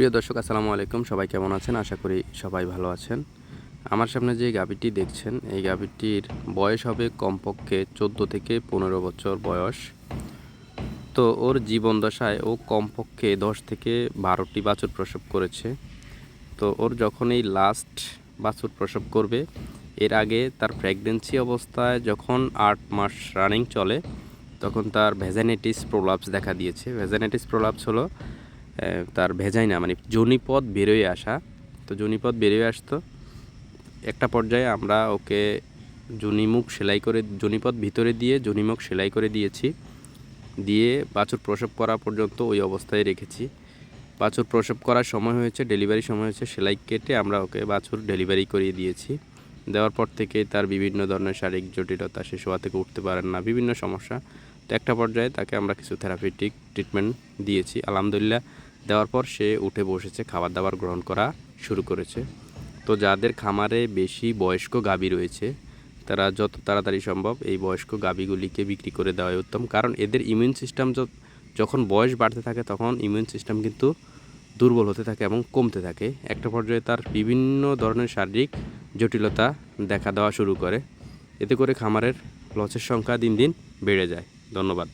প্রিয় দর্শক আসসালামু আলাইকুম। সবাই কেমন আছেন? আশা করি সবাই ভালো আছেন। আমার সামনে যে গাভীটি দেখছেন এই গাভীটির বয়স হবে কমপক্ষে 14 থেকে 15 বছর বয়স। তো ওর জীবন দশায় ও কমপক্ষে 10 থেকে 12টি বাছুর প্রসব করেছে। তো ওর যখন এই লাস্ট বাছুর প্রসব করবে, এর আগে তার প্রেগন্যান্সি অবস্থায় যখন 8 মাস রানিং চলে তখন তার ভ্যাজাইনাইটিস প্রোলাপস দেখা দিয়েছে। ভ্যাজাইনাইটিস প্রোলাপস হলো তার ভেজাইনা মানে যোনিপথ বেরোয় আসা। তো যোনিপথ বেরোয় আসতো, একটা পর্যায়ে আমরা ওকে যোনিমুখ সেলাই করে যোনিপথ ভিতরে দিয়ে যোনিমুখ সেলাই করে দিয়েছি, দিয়ে বাছুর প্রসব করা পর্যন্ত ওই অবস্থায় রেখেছি। বাছুর প্রসব করার সময় হয়েছে, ডেলিভারি সময় হয়েছে, সেলাই কেটে আমরা ওকে বাছুর ডেলিভারি করিয়ে দিয়েছি। দেওয়ার পর থেকে তার বিভিন্ন ধরনের শারীরিক জটিলতা, সে শোয়া থেকে উঠতে পারেন না, বিভিন্ন সমস্যা। তো একটা পর্যায়ে তাকে আমরা কিছু থেরাপিউটিক ট্রিটমেন্ট দিয়েছি, আলহামদুলিল্লাহ। দেওয়ার পর সে উঠে বসেছে, খাবার দাবার গ্রহণ করা শুরু করেছে। তো যাদের খামারে বেশি বয়স্ক গাভী রয়েছে তারা যত তাড়াতাড়ি সম্ভব এই বয়স্ক গাভীগুলিকে বিক্রি করে দেওয়াই উত্তম, কারণ এদের ইমিউন সিস্টেম যখন বয়স বাড়তে থাকে তখন ইমিউন সিস্টেম কিন্তু দুর্বল হতে থাকে এবং কমতে থাকে। একটা পর্যায়ে তার বিভিন্ন ধরনের শারীরিক জটিলতা দেখা দেওয়া শুরু করে। এতে করে খামারের লসের সংখ্যা দিন দিন বেড়ে যায়। ধন্যবাদ।